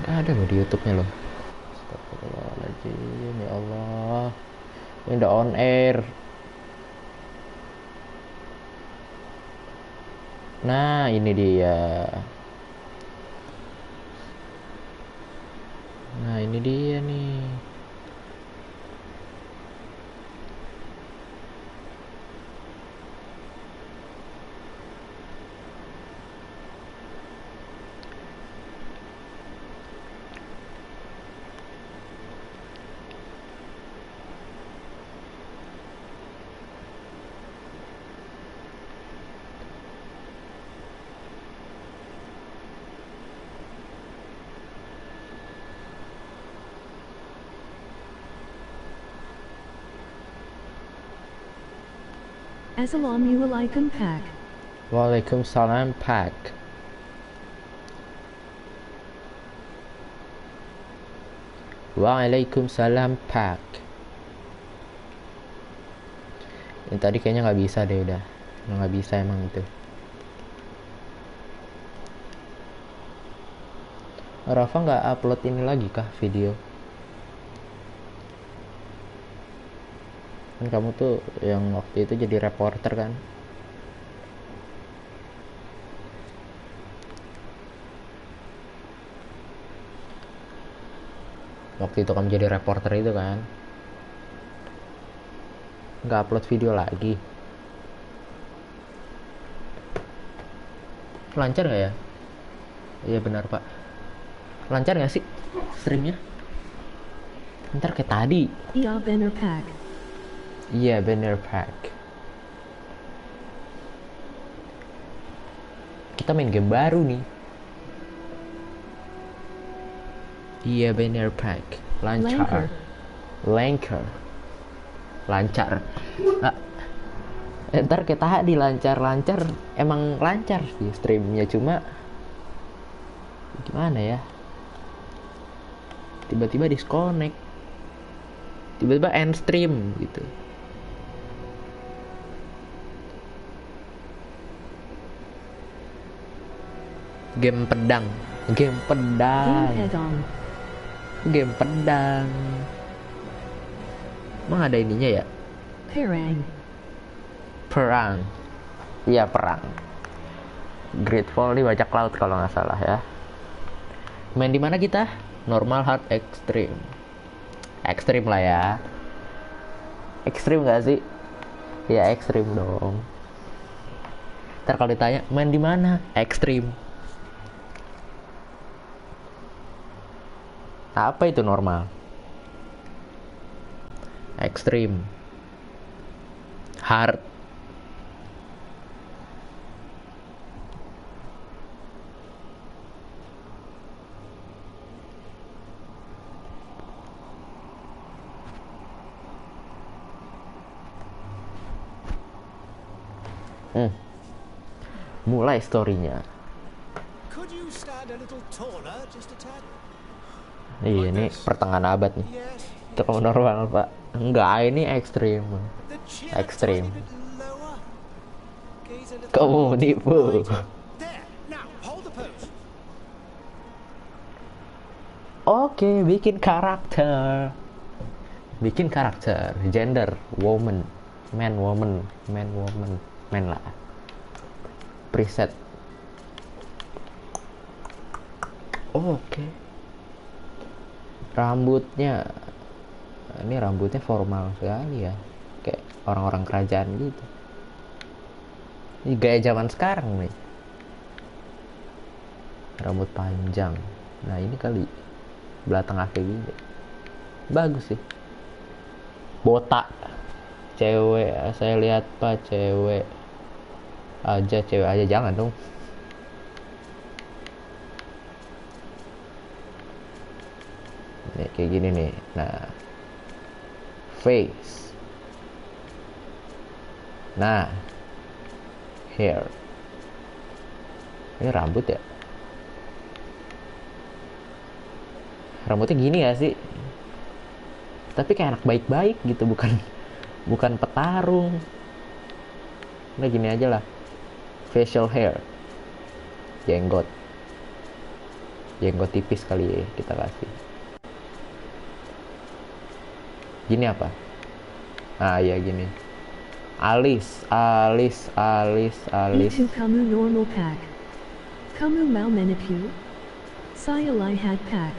Nggak ada loh di YouTube-nya loh. Astagfirullahaladzim, ya Allah. Ini udah on air. Nah, ini dia. Nah, ini dia nih. Assalamualaikum Pak. Waalaikumsalam Pak. Waalaikumsalam Pak. Ini tadi kayaknya nggak bisa deh udah. Nggak bisa emang itu. Rafa nggak upload ini lagi kah video? Kan kamu tuh yang waktu itu jadi reporter kan? Waktu itu kamu jadi reporter itu kan? Nggak upload video lagi. Lancar nggak ya? Iya benar pak. Lancar nggak sih streamnya? Ntar kayak tadi. Iya bener Pak. Iya bener Pak. Kita main game baru nih. Iya bener Pak. Lancar. Lancar. Lancar. Ah, ntar kayak tadi lancar. Emang lancar sih streamnya, cuma gimana ya? Tiba-tiba disconnect. Tiba-tiba end stream gitu. Game pedang. Game pedang. Game pedang. Emang ada ininya ya? Perang. Iya perang. Gridfall di bajak laut kalau nggak salah ya. Main di mana kita? Normal, hard, extreme. Extreme lah ya. Extreme nggak sih? Ya extreme dong. Ntar kalau ditanya main di mana? Extreme. Apa itu normal? Extreme. Hard. Mulai storynya. Iya, ini pertengahan abad nih. Itu kamu normal pak? Enggak, ini ekstrim. Ekstrim. Kamu nipu. Oke, bikin karakter. Bikin karakter. Gender, woman. Man, woman. Man, woman. Man lah. Preset. Oke. Rambutnya. Ini rambutnya formal sekali ya. Kayak orang-orang kerajaan gitu. Ini gaya zaman sekarang nih. Rambut panjang. Nah ini kali belah tengah kayak gini. Bagus sih. Botak. Cewek. Saya lihat pak cewek aja jangan dong. Nih kayak gini nih. Nah. Face. Nah. Hair. Ini rambut ya? Rambutnya gini gak sih? Tapi kayak anak baik-baik gitu, bukan petarung. Udah gini aja lah. Facial hair. Jenggot. Jenggot tipis kali ya kita kasih. Gini apa? Ah ya gini. Alis. E2 Kamu Normal Pack. Kamu Mau Menipu. Saya Lihat Pack.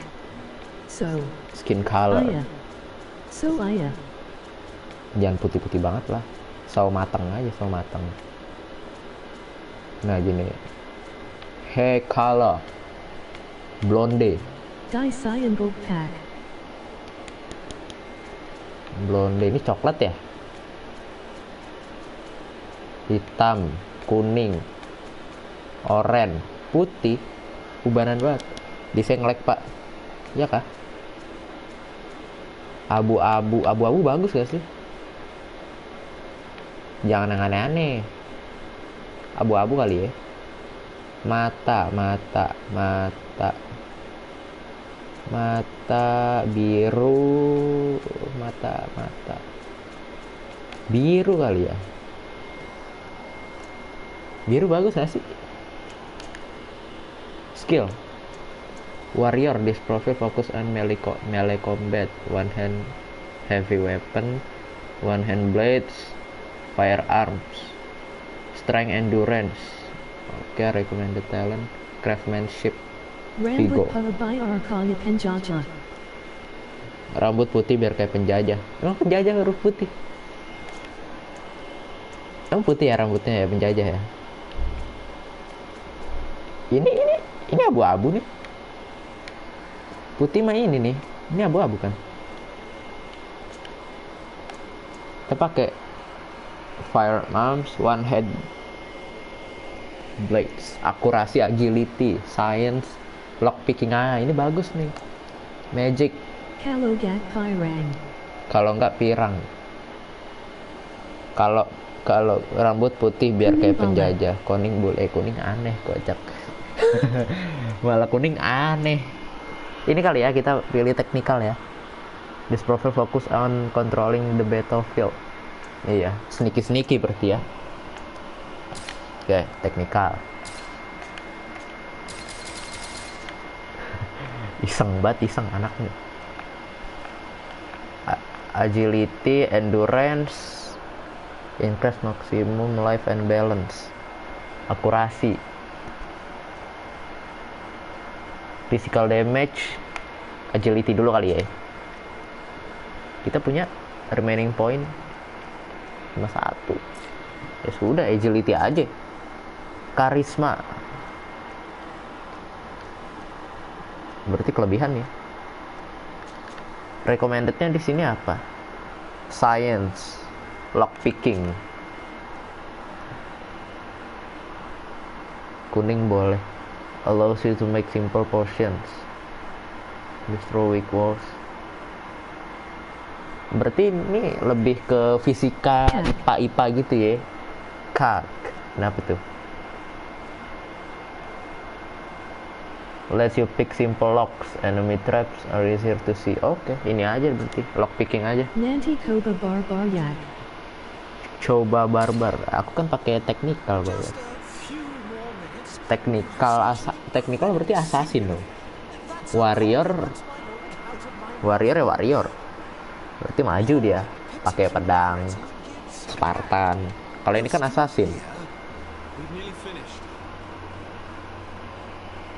So. Skin color. Aya. So Aya. Jangan putih-putih banget lah. Sawo matang aja, sawo matang. Nah gini. Hair color. Blonde. Dai Cyan Gold Pack. Blonde ini coklat ya? Hitam, kuning, oranye, putih. Ubanan banget. Bisa nge-lag pak. Ya kah? Abu-abu bagus gak sih? Jangan yang aneh-aneh. Abu-abu kali ya. Mata biru. Mata biru kali ya. Biru bagus gak sih? Skill warrior, this profile focus on melee combat, one hand heavy weapon, one hand blades, firearms, strength, endurance. Okay, recommended talent, craftsmanship, Vigo. Rambut putih biar kayak penjajah. Emang penjajah huruf putih? Emang putih ya rambutnya ya, penjajah ya? Ini abu-abu nih. Putih mah ini nih. Ini abu-abu kan? Kita pakai firearms, one head blades, akurasi, agility, science, lockpicking. Ah, ini bagus nih. Magic. Kalau nggak pirang. Kalau rambut putih biar kayak penjajah. Kuning kuning aneh, kocak. Malah kuning aneh. Ini kali ya kita pilih teknikal ya. This profile focus on controlling the battlefield. Iya, sneaky berarti ya. Oke, teknikal. Iseng anaknya. Agility, endurance, increase maximum life and balance, akurasi, physical damage, agility dulu kali ya. Kita punya remaining point cuma 1. Ya sudah, agility aja. Karisma berarti kelebihan ya. Recommendednya di sini apa? Science, lockpicking. Kuning boleh. Allows you to make simple potions. Destroy weak walls. Berarti ini lebih ke fisika, IPA gitu ya. Kak. Kenapa tuh? Let you pick simple locks. Enemy traps are easier to see. Oke, ini aja berarti. Lock picking aja. Nanti coba barbar yak. Coba barbar. Aku kan pakai teknikal banget. Teknikal berarti assassin dong. Warrior ya warrior. Berarti maju dia. Pakai pedang. Spartan. Kalau ini kan assassin.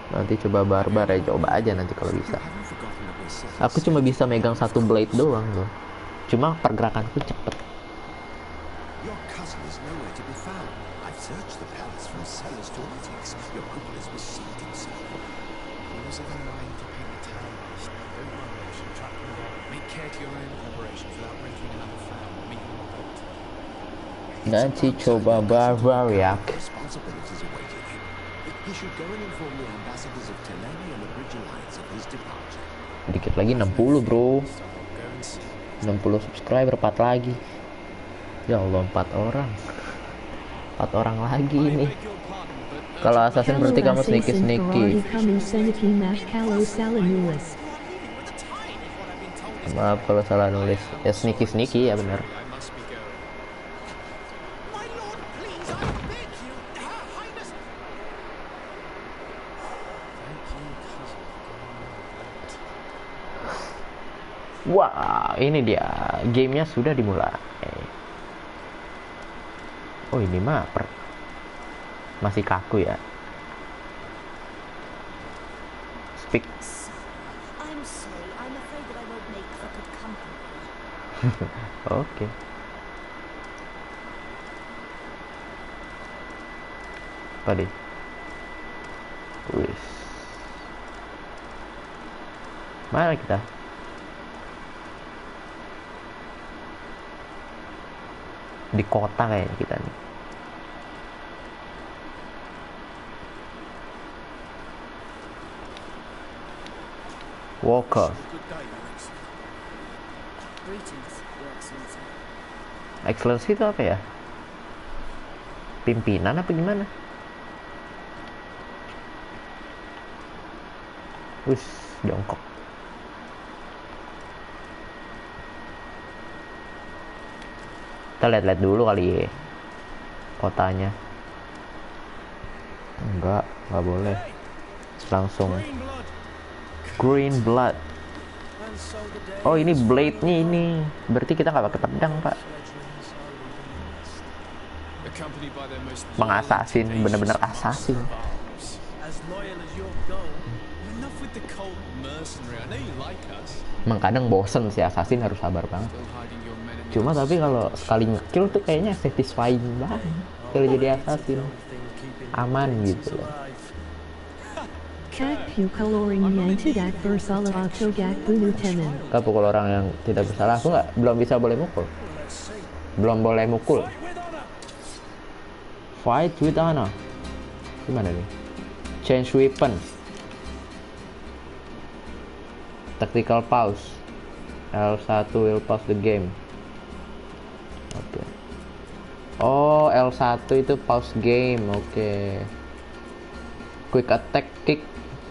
Nanti coba barbar ya, coba aja nanti kalau bisa. Aku cuma bisa megang 1 blade doang loh. Cuma pergerakanku cepet. Nanti coba barbar ya. Dikit lagi 60 bro. 60 subscriber, 4 lagi. Ya Allah, 4 orang. 4 orang lagi ini. Kalau assassin berarti kamu sneaky. Maaf kalau salah nulis. Ya sneaky ya benar. Wah, ini dia. Gamenya sudah dimulai. Oh, ini mah masih kaku ya. Speak. I'm sorry. I'm afraid that I won't make for good company. Oke. Tadi. Wis. Mana kita? Di kota kayaknya kita nih. Walker. Greetings, Your Excellency. Excellency itu apa ya? Pimpinan apa gimana? Wis, jongkok. Kita lihat-lihat dulu kali ya kotanya. Enggak boleh. Langsung green blood. Oh, ini blade-nya ini. Berarti kita nggak pakai pedang, Pak. Mengasasin, bener-bener asasin. Emang kadang bosen sih, asasin harus sabar banget. Cuma tapi kalau sekali ngekill tuh kayaknya satisfying banget. Kalau jadi asasin aman gitu loh. Kak Pukaloring yang tidak bersalah atau gak bunuh teman. Kak pukul orang yang tidak bersalah. Aku belum bisa boleh mukul. Belum boleh mukul. Fight with honor. Gimana nih? Change weapon. Tactical pause. L1 will pause the game. Oke. Oh, L1 itu pause game. Oke. Quick attack, kick,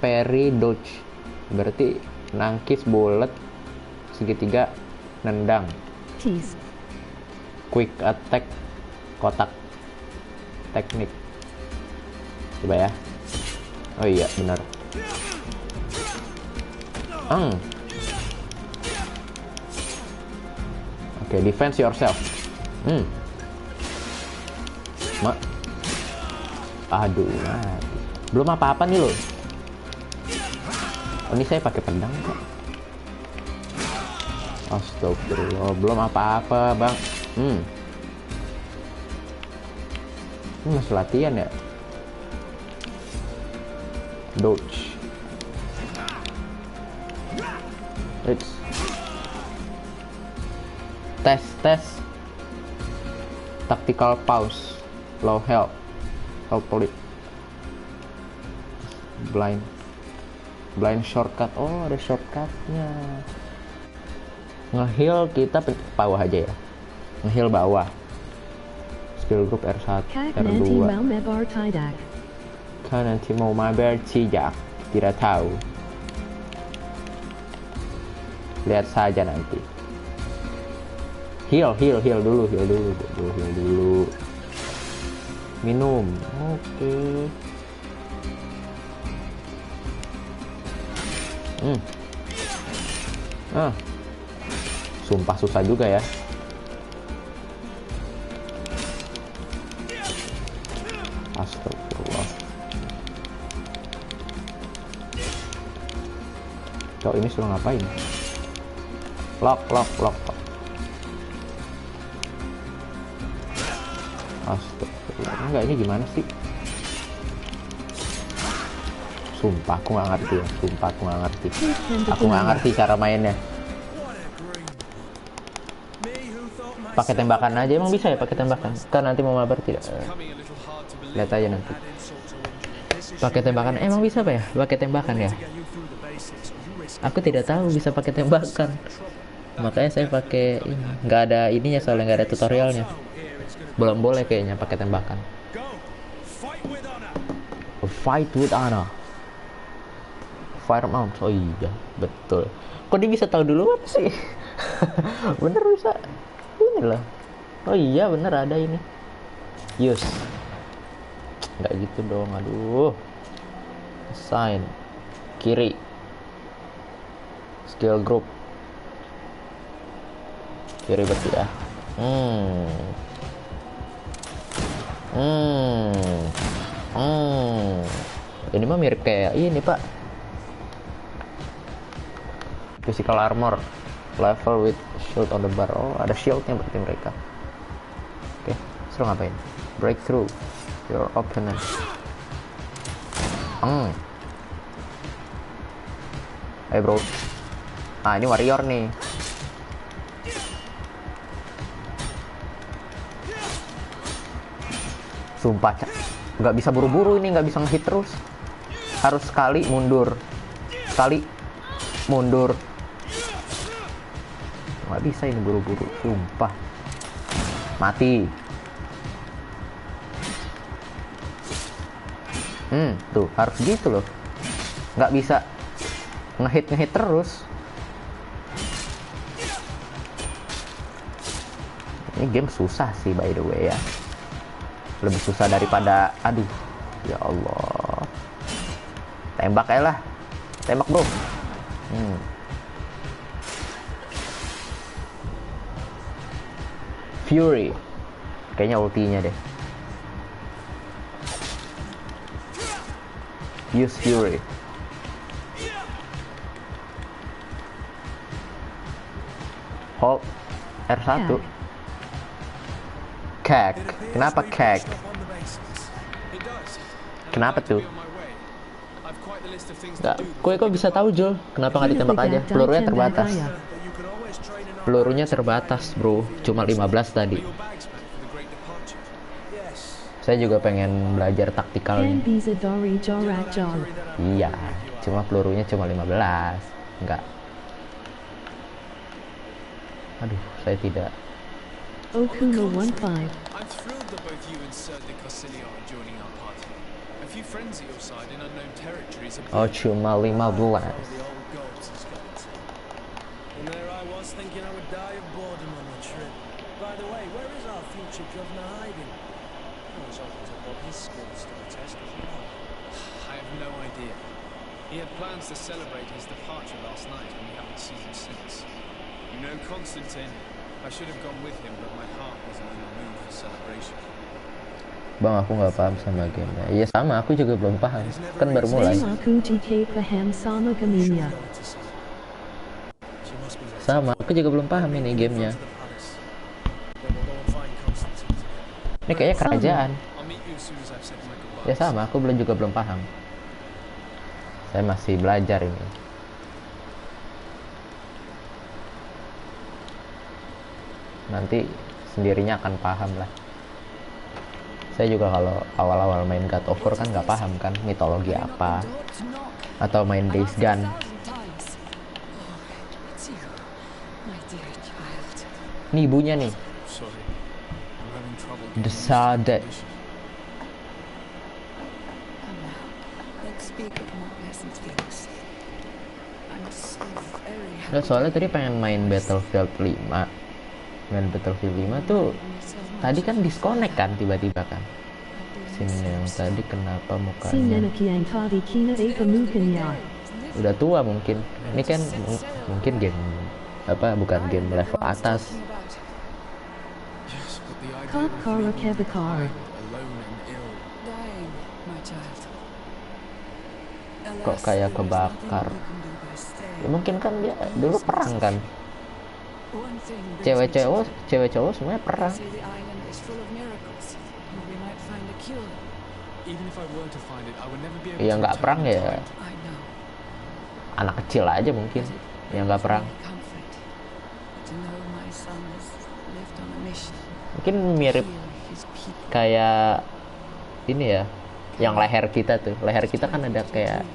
parry, dodge. Berarti nangkis, bullet, segitiga, nendang. Tease. Quick attack, kotak, teknik. Coba ya. Oh iya, benar. Oke, defense yourself. Aduh, mati. Belum apa-apa nih loh. Oh, ini saya pakai pedang kok. Astagfirullah, belum apa-apa, Bang. Ini masih latihan ya. Dodge. It's tes. Tactical pause. Low health. Hopefully. Blind shortcut. Oh, ada shortcutnya. Nge-heal kita bawah aja ya. Nge-heal bawah. Skill group R1, Kak R2. nanti mau mebar tidak. Kan nanti mau mabar tidak tahu. Lihat saja nanti. Heal dulu. Minum. Oke. Sumpah susah juga ya. Astagfirullah. Cok, ini suruh ngapain? Lock. Astagfirullah. Enggak, ini gimana sih? Sumpah aku nggak ngerti ya. Aku nggak ngerti cara mainnya. Pakai tembakan aja, emang bisa ya pakai tembakan? Kan nanti mau mabar tidak? Lihat aja nanti. Pakai tembakan, emang bisa apa ya? Pakai tembakan ya? Aku tidak tahu bisa pakai tembakan. Makanya saya pakai ini. Nggak ada ininya soalnya, nggak ada tutorialnya. Belum boleh kayaknya pakai tembakan. Fight with honor. Firearms. Oh iya, betul. Kok dia bisa tahu dulu apa sih? Bener bisa. Ini loh. Oh iya, bener ada ini. Use. Nggak gitu dong, aduh. Assign. Kiri. Skill group. ribet ya. Ini mah mirip kayak ini pak, physical armor level with shield on the bar. Oh ada shieldnya berarti mereka. Oke, seru ngapain? Breakthrough your opponent. Bro, nah ini warrior nih. Sumpah nggak bisa buru-buru ini, nggak bisa ngehit terus, harus sekali mundur, sekali mundur, nggak bisa ini buru-buru, sumpah mati. Tuh harus gitu loh, nggak bisa ngehit terus. Ini game susah sih by the way ya, lebih susah daripada, aduh ya Allah, tembak aja lah, tembak bro. Fury kayaknya ultinya deh, use Fury. Hold R1. Kek. Kenapa kek? Kenapa tuh? Nggak, kue kok bisa tahu Jul? Kenapa nggak ditembak aja? Pelurunya terbatas. Pelurunya terbatas bro, cuma 15 tadi. Saya juga pengen belajar taktikalnya. Iya, cuma pelurunya cuma 15. Enggak. Aduh, saya tidak. Okuno 15. I'm thrilled that both you and Sir de Corsilion are joining our party. A few friends at your side in unknown territories have Oh, cuma 15. the old gods has got to. And there I was thinking I would die of boredom on the trip. By the way, where is our future governor hiding? I was hoping to put his skills to the test as well. I have no idea. He had plans to celebrate his departure last night and we haven't seen him since. You know Constantine, I should have gone with him but my heart wasn't in the mood for celebration. Bang, aku nggak paham sama gamenya. Iya sama, aku juga belum paham. Kan baru mulai. Aku TK paham sama gamenya. Sama, aku juga belum paham ini gamenya. Ini kayaknya kerajaan. I'll meet you as soon as I've said my goodbyes. Ya sama, aku juga belum paham. Saya masih belajar ini. Nanti sendirinya akan paham lah. Saya juga kalau awal-awal main God of War kan nggak paham kan mitologi apa, atau main Days Gone. Nih ibunya nih, Sorry. I'm having trouble The getting Sade. used to the Let's speak of more pleasant things. I'm so very happy. Nah, soalnya tadi pengen main Battlefield 5. Main Battlefield 5 tuh tadi kan disconnect kan tiba-tiba kan. Sini yang tadi kenapa mukanya Sinenaki yang tadi kina eka mukanya. udah tua mungkin. Ini kan mungkin game apa, bukan game level atas. Yes, but the idea Kak of kara leaving kebakar. alone and ill. Dying, my child. Kok kayak kebakar? Ya, mungkin kan dia dulu perang kan. Cewek cowok semuanya perang. Say the island is full of miracles. And we might find a cure. Even if I were to find it, I would never be able Iya to nggak return perang in ya time. I know. anak kecil aja mungkin yang nggak perang. Comfort. To know my son has lived on a mission. Mungkin mirip Heal his people. kayak ini ya, yang leher kita tuh. Leher kita kan ada kayak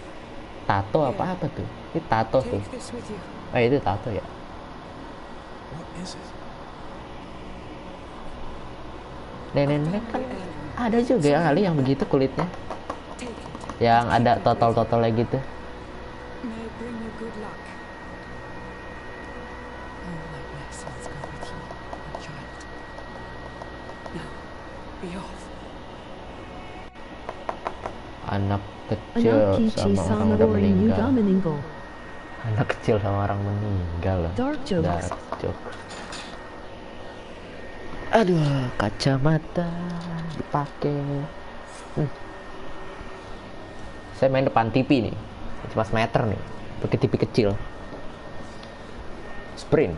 tato apa tuh. Ini tato tuh. Take this with you. Itu tato ya. What is it? Nenek kan ada juga ya kali yang begitu kulitnya, Take it. yang ada totol-totolnya gitu. May it bring you good luck. All my blessings go with you, my child. Now, be off. Anak kecil Anak kici sama orang sama udah orang meninggal. juga meninggal. Anak kecil sama orang meninggal loh. Dark jokes. Dark joke. Aduh, kacamata dipakai. Saya main depan TV nih, cuma meter nih, pakai TV kecil. Sprint.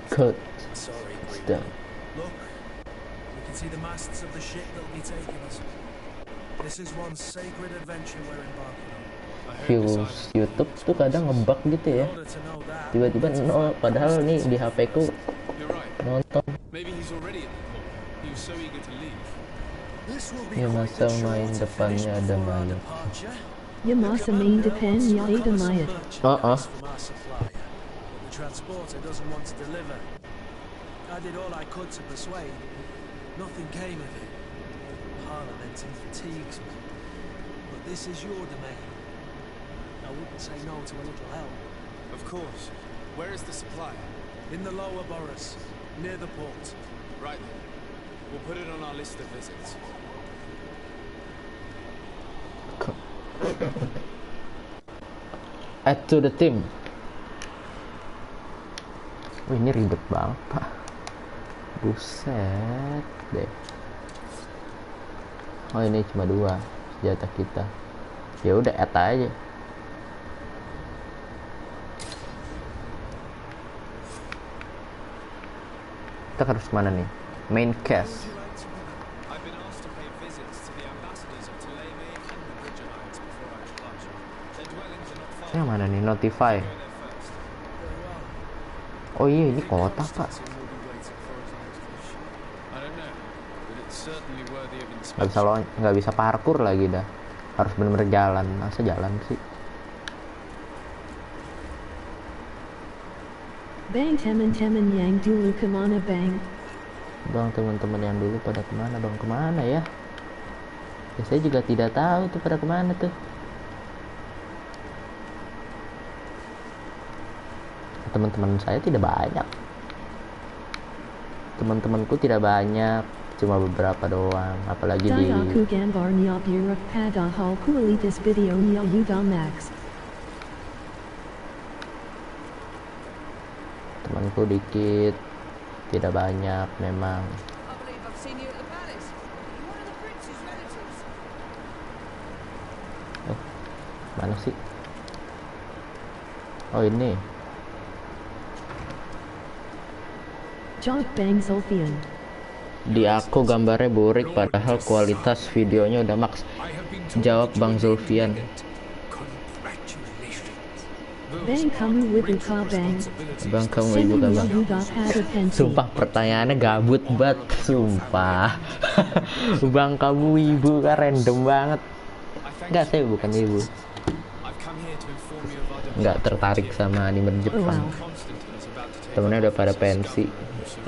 Cut. Sorry, It's Green. done. Look, we can see the masts of the ship that'll be taking us. This is one sacred adventure we're embarking on. I hope this Views island YouTube tuh kadang ngebug gitu ya. In order to know that, Tiba-tiba nol, padahal nih di HP ku You're right. nonton. Maybe he's already at the port. He was so eager to leave. this will be Ya quite masa the main chore to depannya finish ada before our mayat. departure. Yamasa main depan ya ada mayat. Oh. From our supplier, but the transporter doesn't want to deliver. I did all I could to persuade. Nothing came of it. Parliamenting fatigues me. But this is your domain. I wouldn't say no to a little help. Of course. Where is the supplier? In the lower boroughs, near the port. Right then. We'll put it on our list of visits. Add to the team. Wih, ini ribet banget, Pak. Buset deh. Oh, ini cuma 2 senjata kita. Ya udah add aja. Kita harus kemana nih? Main cast. I've been asked to pay visits to the ambassadors of Ptolemy and the Bridger Knights before our departure. Their dwellings are not far. Yang mana nih? Notify. Go there first. Oh iya, ini kota, Pak. We'll be waiting for us next mission. I don't know, but it's certainly worthy of Nggak inspection. bisa parkur lagi dah. Harus bener-bener jalan. Masa jalan sih? Bang teman-teman yang dulu kemana bang? Bang, teman-teman yang dulu pada kemana? Bang, kemana ya? Ya saya juga tidak tahu tuh pada kemana tuh. Teman-teman saya tidak banyak. Teman-temanku tidak banyak, cuma beberapa doang. Apalagi di Dayaku gambar niya burak padahal kualitas video niya udah max. temanku dikit, tidak banyak memang. I believe I've seen you at the palace. You're one of the prince's relatives. Mana sih? Oh ini. Job bang Sulfian. Di aku gambarnya burik padahal kualitas videonya udah max. Jawab Bang Zulfian. Bang kamu wibu ka bang. Bang kamu ibu Sini kan niya bang? udah pada pensi. Sumpah pertanyaannya gabut banget, sumpah. Bang kamu ibu kan random banget. Enggak, saya bukan ibu. I've come here to inform you of our Enggak tertarik sama anime Jepang. Wow. Constantine is about to take Temennya udah pada pensi.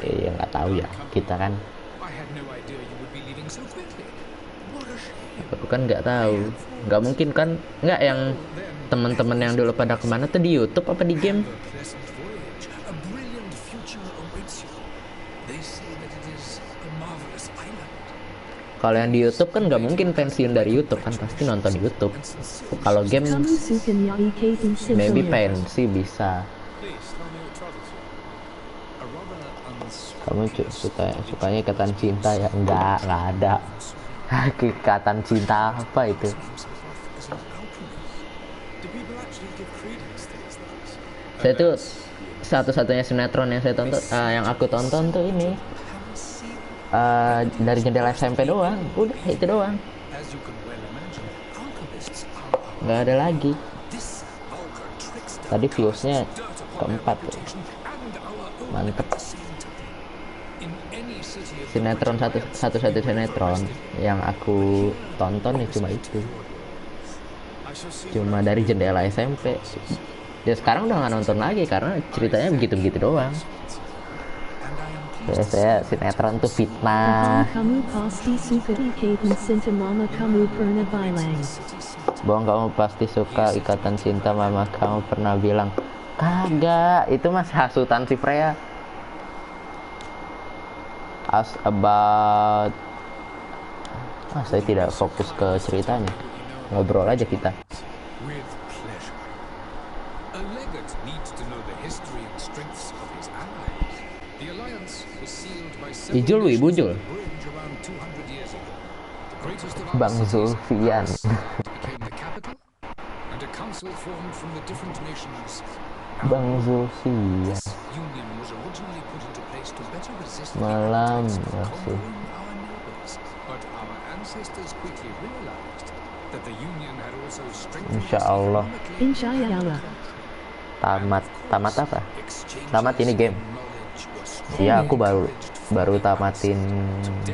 Ya nggak tahu ya, kita kan. I had no idea you would be leaving so quickly. What a shame. Aku kan nggak tahu. Nggak mungkin kan? Nggak yang teman-teman yang dulu pada kemana tuh di YouTube apa di game? Pleasant voyage. A brilliant future awaits you. They say that it is a marvelous island. Kalau yang di YouTube kan nggak mungkin pensiun dari YouTube kan, pasti nonton YouTube. Kalau game Kamu suka niya ikatin maybe Sicilian. pensi bisa. Please tell me what troubles you. A rather Kamu sukanya ikatan cinta ya? Enggak ada. Ikatan cinta apa itu? Do people actually give credence to these things? Saya tuh satu-satunya sinetron yang saya tonton, yang aku tonton tuh ini dari jendela SMP doang. Udah itu doang. As you can well imagine, alchemists are Nggak ada lagi. this vulgar trickster Tadi viewsnya dirt upon keempat their tuh. reputation and our own Mantep. at the same time. In any city of the Sinetron British satu-satu sinetron yang aku tonton ya cuma itu. I shall see Cuma dari jendela SMP. Ya sekarang udah nggak nonton lagi karena ceritanya begitu-begitu doang. Ya, saya sinetron tuh fitnah. Kamu pasti suka ikatin cinta mama kamu pernah bilang. Bohong, kamu pasti suka ikatan cinta mama kamu pernah bilang. Kagak, itu mas hasutan si Freya. Ask about. Saya tidak fokus ke ceritanya. Ngobrol aja kita. With pleasure. A legate needs to know the history and strengths of his allies. The alliance was sealed by several Ijul, nations Ibu Jul. on the bridge around 200 years ago. The greatest of our Bang cities, Zulfian. Paris, became the capital, and a council formed from the different nations. Bang Zulfian. This union was originally put into place to better resist the Malam appetites of masih. conquering our neighbors. But our ancestors quickly realized that the union had also strengthened Insya us Allah. economically. Insyaallah. Tamat apa? Exchanges Tamat ini game. in knowledge were strong. Iya, aku baru tamatin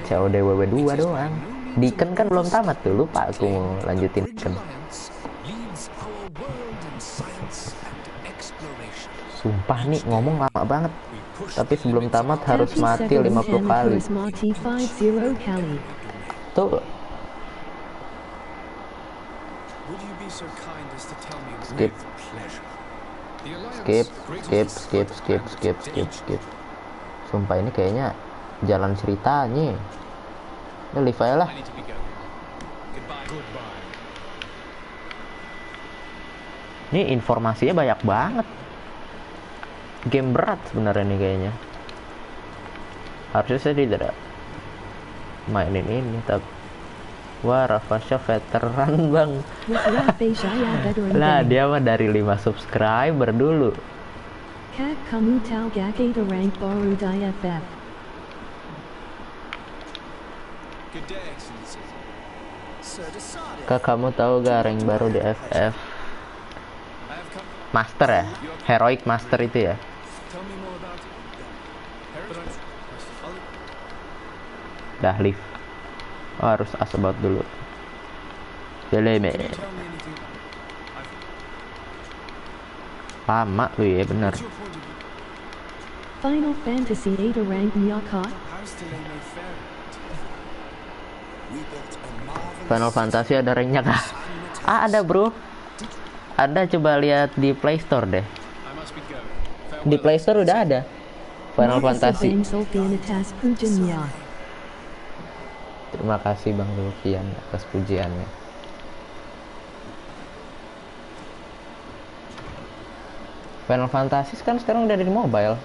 COD WW2 doang. Diken kan belum tamat tuh, lupa aku mau lanjutin Bridge Diken. Alliance leads our world in science and exploration. Sumpah nih ngomong lama banget. We push Tapi sebelum tamat harus 30 mati seconds 50 and kali. Chris Marty 50 kali. Tuh, Would you be so kind as to tell me what skip, pleasure. The alliance skip, greatest skip, skip, skip, skip, skip, skip. Sumpah ini kayaknya jalan ceritanya. Ini live aja lah. I need to be going. Goodbye. Goodbye. Ini informasinya banyak banget. Game berat sebenarnya nih kayaknya. Harusnya saya tidak mainin ini, tapi wah, Rafasha veteran bang. With Rafe Shaya veteran Lah bang. dia mah dari 5 subscriber dulu. Kak kamu tahu gak ada rank baru di FF? Good day, Excellency. Sir decided. Kak, kamu tahu gak rank baru di FF? I have come. Master ya? Heroic Master itu ya? Tell me more about it. Heritage. Dah live. Oh, harus ask about dulu. Jeleme. Can you tell me anything about it? Lama tuh ya, bener. What's your point of view? Final Fantasy 8 rank Nyakot? How's delay no fair? We built a marvelous Final Fantasy ada ranknya kah? Ah, ada bro. Ada, coba lihat di Play Store deh. I must be going. Di Farewell. Play Store udah ada Final Fantasy. Bang Sulfianitas Pujannya. Terima kasih Bang Zulfian atas pujiannya. Final Fantasy kan sekarang udah ada di mobile.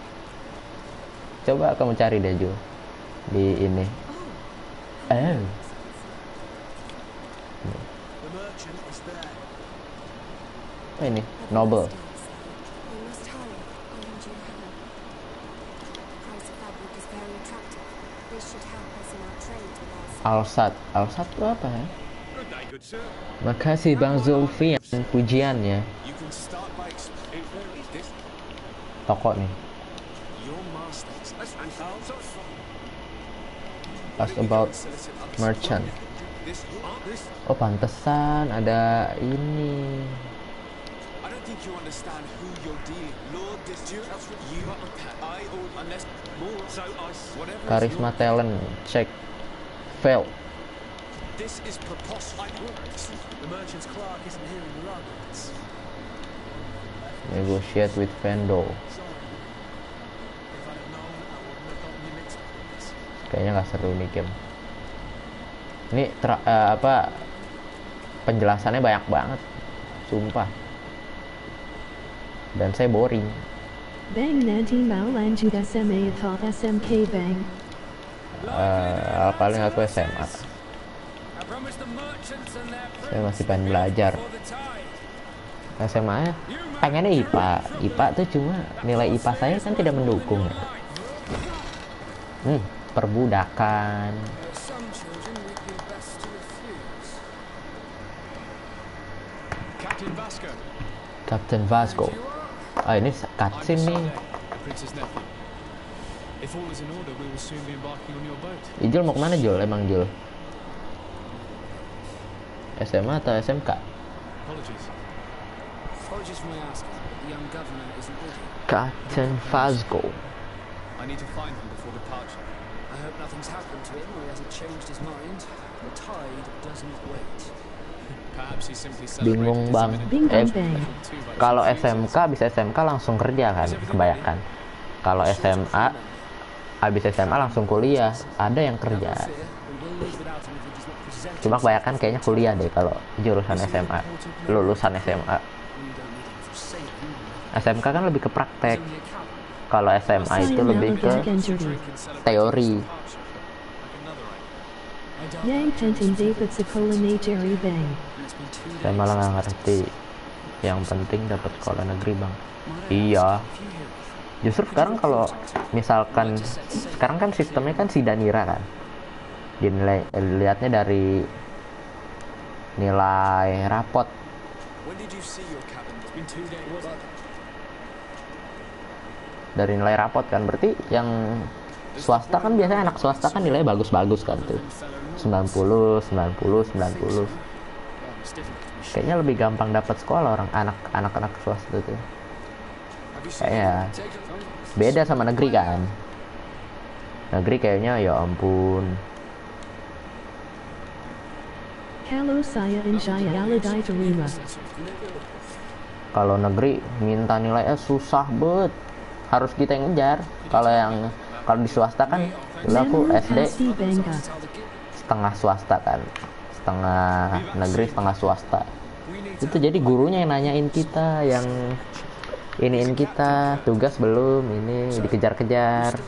Coba kamu cari deh Jul di ini. The merchant is there. Oh, ini Noble. We must hurry. Orange and Helen. The price of fabric is very attractive. This should help us in our trade with our Alsat. Alsat itu apa ya? Good day, good sir. Makasih Bang Zulfian pujiannya. You can start by this. Toko nih. Your masters. Ask about merchant. This. Oh pantesan ada ini. I don't think you understand who you're dealing. Lord, this you, I, unless more. So I. Whatever. is Karisma your- talent check fail. This is preposterous. The merchant's clerk isn't here in the arguments. Negotiate with vendor. Sorry. If I'd have known, I wouldn't have gotten you mixed up with this. Kayaknya nggak seru nih game. Ini penjelasannya banyak banget, sumpah. Dan saya boring. Bang nanti mau lanjut SMA atau SMK bang? Paling aku SMA. Saya masih pengen belajar. SMA ya pengennya IPA. IPA tuh cuma nilai IPA saya kan tidak mendukung ya. Perbudakan. some children would be best to refuse. Captain Vasco. Captain Vasco. Ah ini cutscene nih. The prince's nephew. If all is in order, we will soon be embarking on your boat. Ijul mau kemana Jul? Emang Jul? SMA atau SMK? Apologies. Apologies for my asking, but the young governor isn't with you. Captain Vasco. I need to find him before departure. I hope nothing's happened to him or he hasn't changed his mind. The tide does not wait. Perhaps he simply Bingung celebrated his bang. imminent Bing bang Eh, bang. too by Kalau some SMK bisa SMK langsung kerja kan kebanyakan. Kalau SMA habis SMA langsung kuliah. Ada yang kerja. Fear, we will leave without him if he does not Cuma kebanyakan kayaknya kuliah deh kalau jurusan SMA, lulusan SMA. SMK kan lebih ke praktek. Kalau SMA itu lebih ke teori. Yang penting dapat sekolah negeri bang. Saya malah nggak ngerti. Yang penting dapat sekolah negeri bang. Iya. Justru sekarang kalau misalkan sekarang kan sistemnya kan Sidanira kan. Dinilai lihatnya dari nilai rapot. Dari nilai rapot kan, berarti yang swasta kan biasanya anak swasta kan nilai bagus-bagus kan tuh. 90, 90, 90. Kayaknya lebih gampang dapat sekolah orang anak-anak swasta tuh. Kayaknya beda sama negeri kan. Negeri kayaknya ya ampun. Halo saya Injaya Aladai terima. Kalau negeri minta nilainya susah bet, harus kita yang ngejar. Kalau di swasta kan dulu aku SD setengah swasta kan, setengah negeri setengah swasta. Itu jadi gurunya yang nanyain kita, yang iniin kita, tugas belum, ini dikejar-kejar.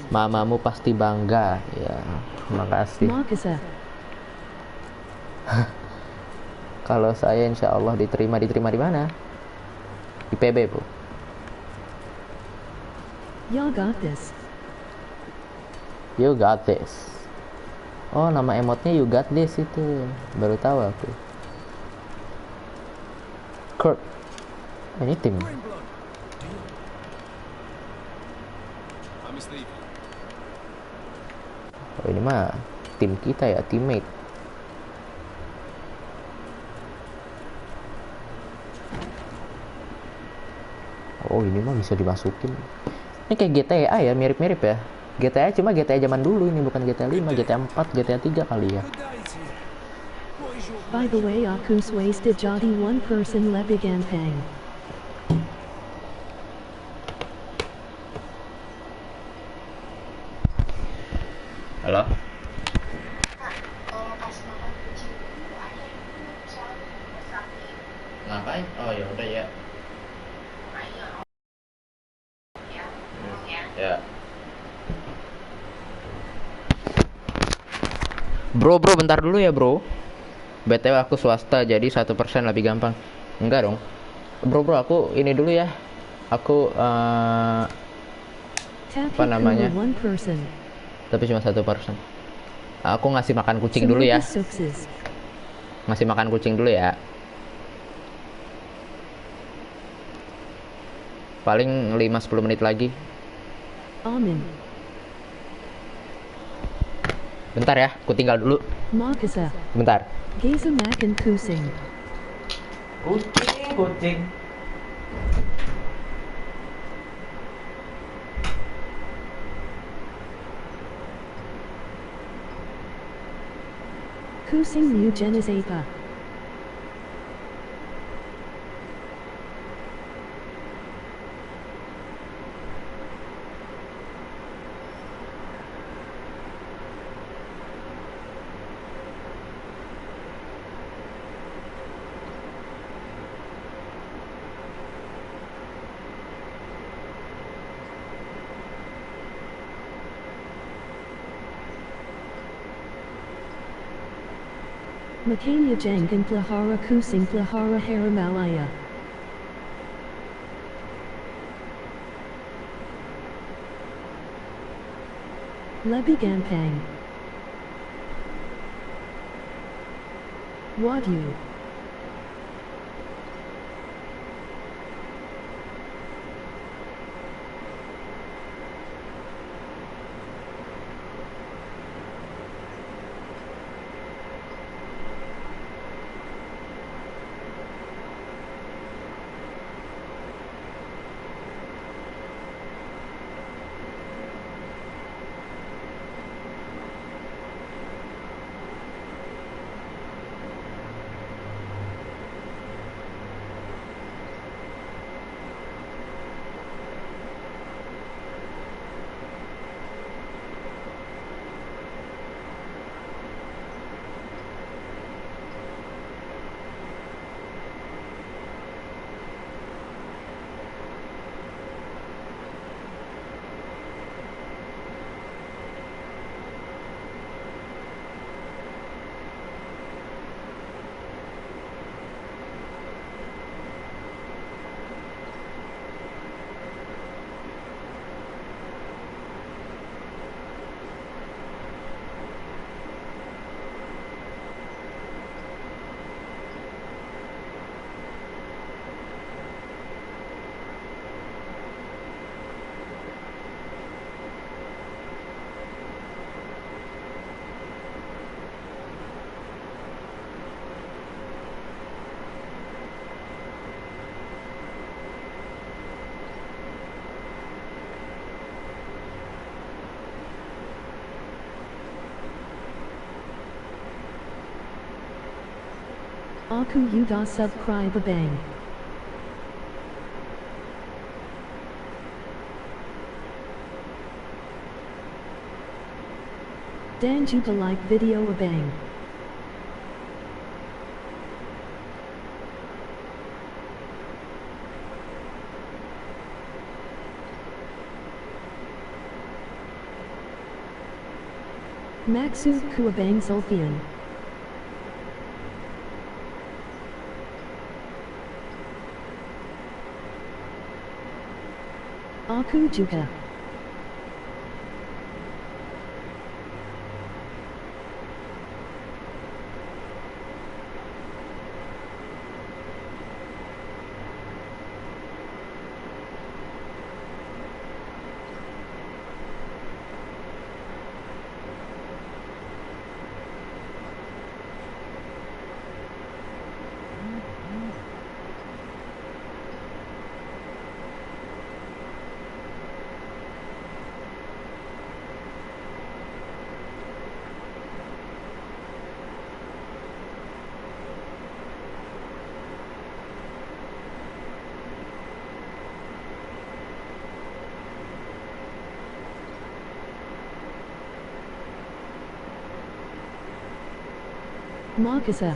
Mamamu pasti bangga ya, terima kasih. Kalau saya insya Allah diterima di mana? Di PB bu. You got this. You got this. Oh nama emotnya you got this itu, baru tahu aku. Kurt, ini tim. Oh ini mah tim kita ya, teammate. Oh ini mah bisa dimasukin. Ini kayak GTA ya, mirip-mirip ya. GTA cuma GTA zaman dulu, ini bukan GTA 5, GTA 4, GTA 3 kali ya. By the way, aku wasted jadi one person lebih gampang. Halo? Ngapain? Oh ya udah ya. Ya. Bro, bentar dulu ya bro. BTW aku swasta jadi 1% lebih gampang. Enggak dong. Bro, aku ini dulu ya. Aku apa namanya? Tapi cuma 1%. Aku ngasih makan kucing dulu ya. Ngasih makan kucing dulu ya. Paling 5-10 menit lagi. Amin. Bentar ya, aku tinggal dulu. Makasa. Bentar. Gaza makan kusing. Kucing. Kusing mu jenis apa? Makanya jangan pelihara kusing, pelihara harimau. Lebih gampang. Waduh. Aku Yuda subscribe bang. Dan juga like video bang. Maksud ku abang Sulfian. Aku juga. Makasa.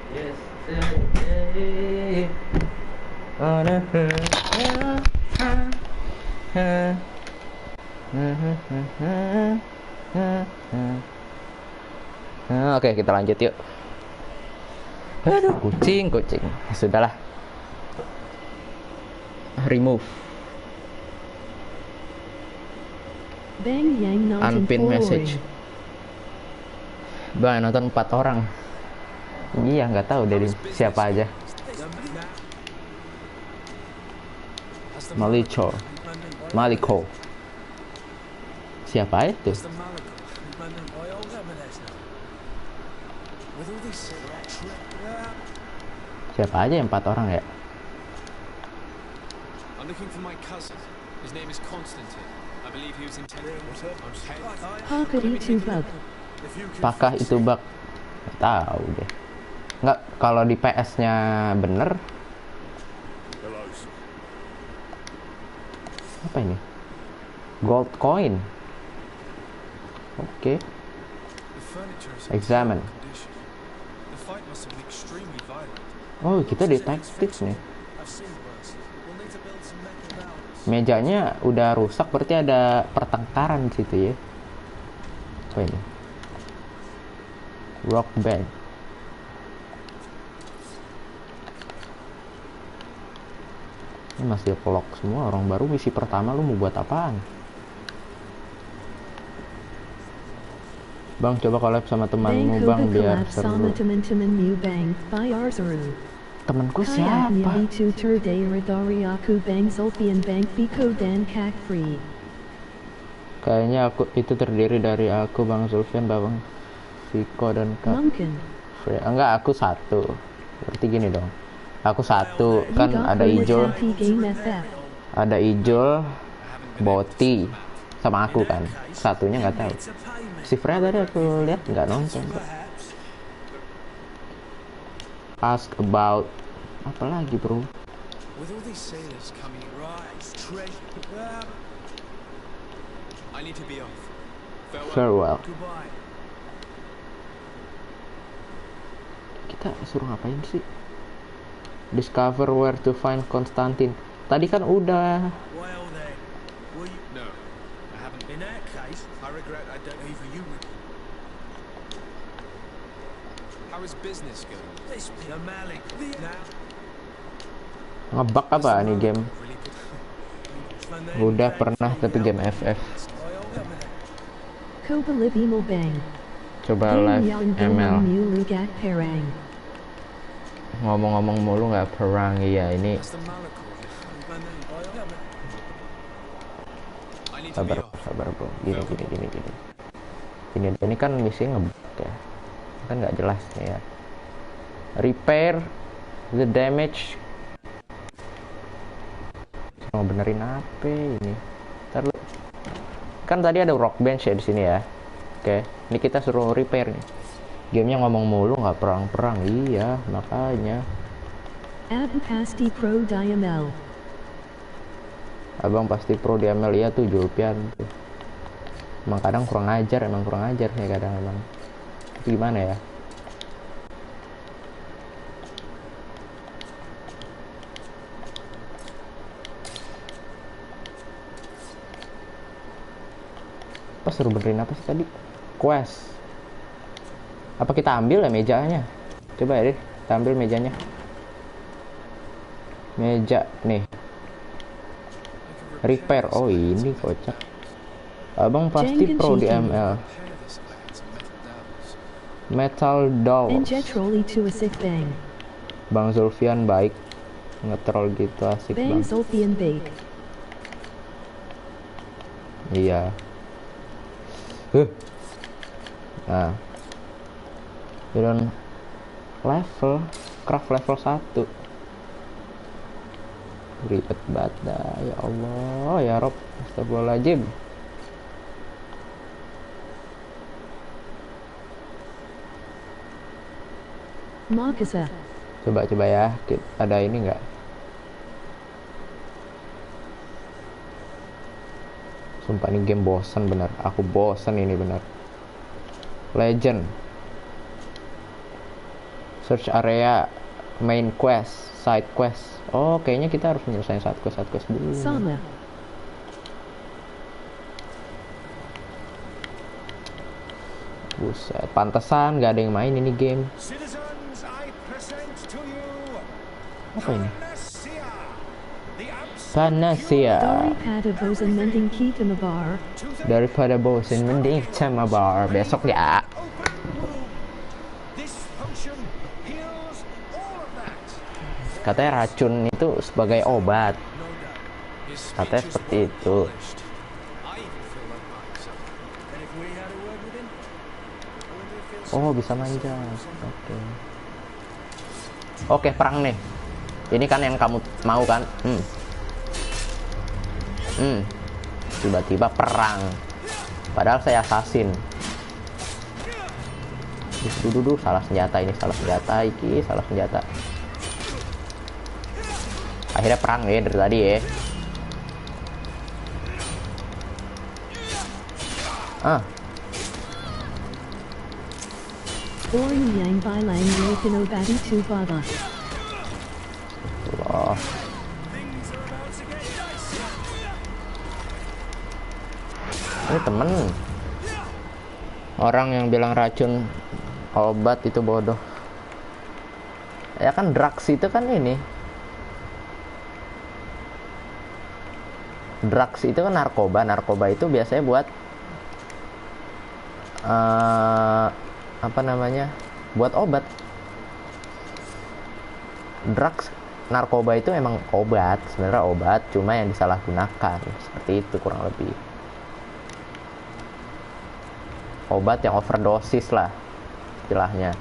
Yesterday on a Oke, kita lanjut yuk. Aduh, kucing. Sudahlah. Remove. Bang yang nonton Unpin message. Bang, nonton 4 orang. Iya, nggak tahu dari siapa aja. Maliko. Siapa itu? Siapa aja yang 4 orang ya? I'm looking for my cousin. His name is Constantine. I believe he was intended. Apakah itu bug? Apakah itu bug? Nggak tahu deh. Nggak, kalau di PS-nya bener. Apa ini? Gold coin. Oke. Examine. Oh, kita detektif nih. Mejanya udah rusak, berarti ada pertengkaran di situ ya. Apa ini? Rock band. Ini masih vlog semua, orang baru misi pertama lu mau buat apaan? Bang, coba collab sama temanmu bang biar seru. Temanku siapa? Kayaknya aku itu terdiri dari aku, Bang Sulfian, Bang Viko dan Kak. Enggak, aku satu. Berarti gini dong. Aku satu, kan ada Ijol, Boti, sama aku kan. Satunya nggak tahu. Si Freya tadi aku lihat nggak nonton. Ask about apa lagi bro? Farewell. Kita suruh ngapain sih? Discover where to find Constantine. Tadi kan udah. How is business going? This the Malik. Now, Ngebug apa nih game? Really put my name Udah back pernah from tapi game FF. Koba Livimo Bang. Coba Game live yang ML. Mu Lugat Perang. Ngomong-ngomong mulu nggak perang, iya ini. That's the Malachor. I need to be Sabar, off. sabar bro. Gini. Ini kan misi ngebug ya. Kan nggak jelas nih ya. Repair the damage. Mau benerin apa ini? Ntar lu. Kan tadi ada rock bench ya di sini ya. Oke, ini kita suruh repair nih. Gamenya ngomong mulu nggak perang-perang, iya makanya. Abu Pasti Pro Diamel. Abang pasti pro di ML ya tuh Julpian tuh. Emang kadang kurang ajar ya kadang emang. Itu gimana ya? Apa suruh benerin apa sih tadi? Quest. Apa kita ambil ya mejanya? Coba ya deh, kita ambil mejanya. Meja nih. Repair. Oh ini kocak. Abang pasti pro di ML. Repair this if I had some metal dowels. Metal dolls. Enjet Trolley to a sick bang. Bang Zulfian baik. Ngetrol gitu asik Bang bang. Zolfian Bake. Iya. Nah. Jalan level. Craft level 1. Ribet banget dah. Ya Allah. Ya Rob. Astagfirullahaladzim. Makasa. Coba ya. Ada ini nggak? Sumpah ini game bosen bener. Aku bosen ini bener. Legend. Search area. Main quest. Side quest. Oh kayaknya kita harus menyelesaikan side quest dulu. Sama. Buset. Pantesan gak ada yang main ini game. Citizens, I present to you Apa ini? Panacea, the Panacea. Daripada bosan mending kita mabar. Daripada bosen mending sama bar. Besok ya. open wound. This potion heals all of that. Katanya racun itu sebagai obat. His Katanya speech is seperti well itu. polished. I even feel like myself. And if we had a word with him, I wonder if he'll Oh bisa manja. Oke perang nih. Ini kan yang kamu mau kan? Tiba-tiba perang. Padahal saya assassin. Duh, salah senjata ini, salah senjata. Akhirnya perang ya dari tadi ya. Orang yang bilang mereka nobody to bother. Wah. Ini temen. Orang yang bilang racun obat itu bodoh. Ya kan drugs itu kan ini. Drugs itu kan narkoba. Narkoba itu biasanya buat apa namanya? Buat obat. Drugs, narkoba itu emang obat, sebenarnya obat, cuma yang disalahgunakan. Seperti itu kurang lebih. Obat yang overdosis lah istilahnya.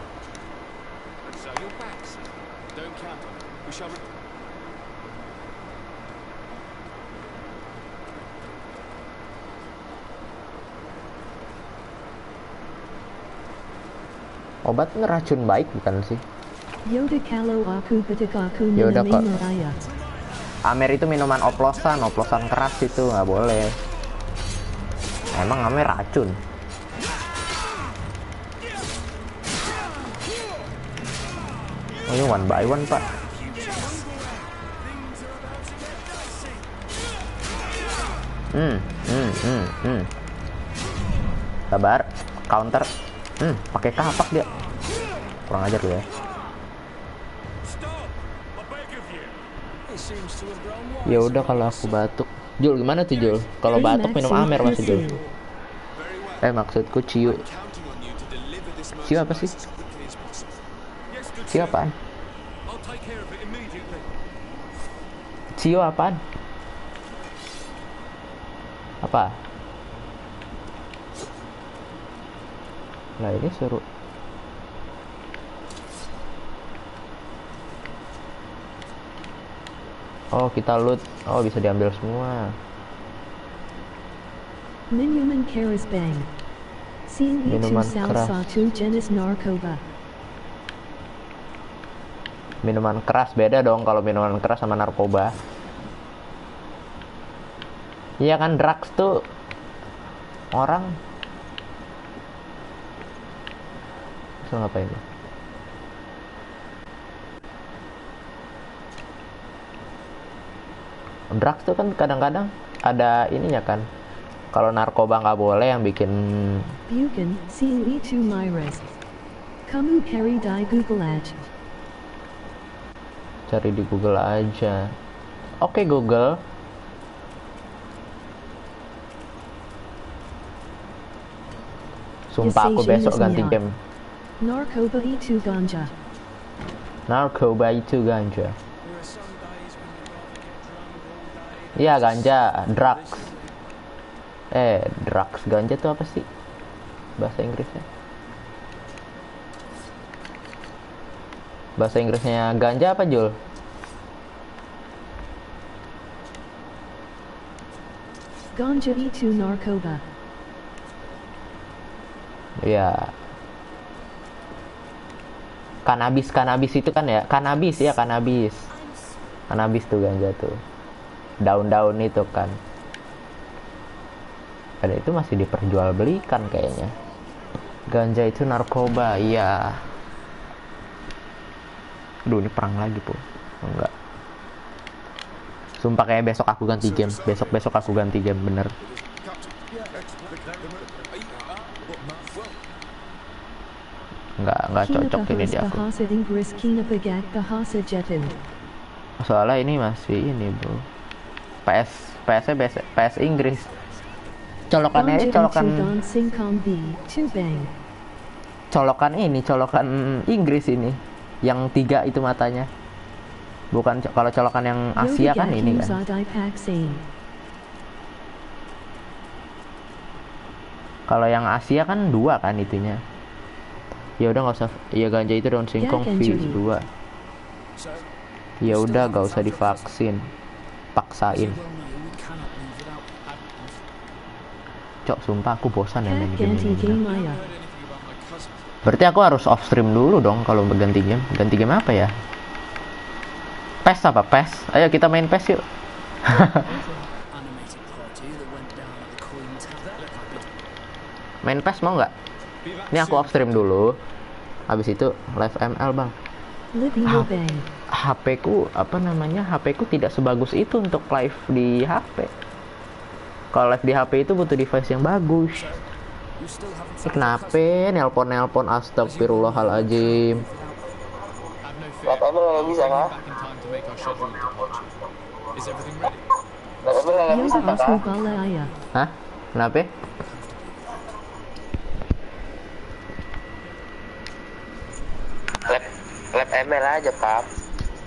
So you're back, sir. Don't count on it. We shall. Obat ngeracun baik bukan sih? Yoda kalau aku petikaku Yaudah, minum kok. meraya. Amer itu minuman oplosan keras itu nggak boleh. Emang Amer racun. Oh ini one by one pak. Sabar, counter. Pakai kapak dia. kurang ajar tuh ya. Stop! I beg of you. It seems to have grown wise. Ya udah kalau aku batuk. Jul gimana tuh Jul? Kalau batuk minum amer masih Jul. Maksudku Ciu. Counting on you to deliver this Ciu apa sih? merchandise as quickly as possible. Yes, good Ciu sir. apaan? I'll take care of it immediately. Ciu apaan? Apa? Lah ini suruh. Oh kita loot. Oh bisa diambil semua. Minuman Karis Bang. Scene Minuman itu keras. salah satu jenis narkoba. Minuman keras beda dong kalau minuman keras sama narkoba. Iya kan drugs tuh orang. Bisa ngapain lo? Drugs tuh kan kadang-kadang ada ininya kan. Kalau narkoba nggak boleh yang bikin. Bukan, scene itu Myras. Kamu cari di Google aja. Cari di Google aja. Oke Google. Sumpah aku besok ganti game. Narkoba itu ganja. Narkoba itu ganja. There are some days when you'd rather get drunk all day. Iya ganja, drugs. Drugs ganja tuh apa sih bahasa Inggrisnya? Bahasa Inggrisnya ganja apa Jul? Ganja itu narkoba. Iya. Kanabis itu kan ya? Kanabis ya, kanabis. Kanabis tuh ganja tuh. Daun-daun itu kan. Dan itu masih diperjualbelikan kayaknya. Ganja itu narkoba, iya. Aduh, ini perang lagi, Po. Enggak. Sumpah kayak besok aku ganti game. Besok aku ganti game, bener. Enggak cocok ini di aku. Bahasa Inggris kina pegat bahasa Jepun. Soalnya ini masih ini, Bro. PS Inggris. Colokannya aja colokan ini, colokan Inggris ini. Yang 3 itu matanya. Bukan kalau colokan yang Asia kan ini kan. Kalau yang Asia kan 2 kan itunya. Ya udah nggak usah, ya ganja itu daun singkong V2. Ya udah nggak usah divaksin, paksain. Cok, sumpah aku bosan ya main game ini. Berarti aku harus off stream dulu dong kalau berganti game. Ganti game apa ya? PES apa? PES? Ayo kita main PES yuk. Main PES mau nggak? Ini aku off stream dulu. Habis itu live ML bang. HP ku apa namanya? HP ku tidak sebagus itu untuk live di HP. Kalau live di HP itu butuh device yang bagus. Ini kenapa nelpon astagfirullahaladzim. Live ML nggak bisa kah? Live ML nggak bisa kah? Hah? Kenapa? Lab ML aja pap.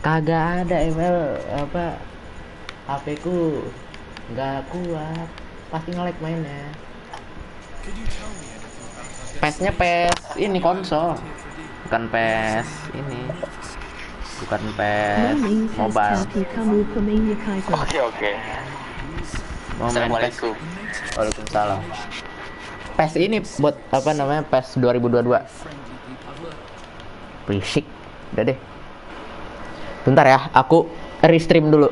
Kagak ada ML apa HP ku nggak kuat, pasti nge-lag mainnya. PES-nya PES ini konsol, bukan PES ini, bukan PES mobile. Oke. Assalamualaikum. Waalaikumsalam. PES ini buat apa namanya, PES 2022. Berisik. Udah deh. Bentar ya, aku restream dulu.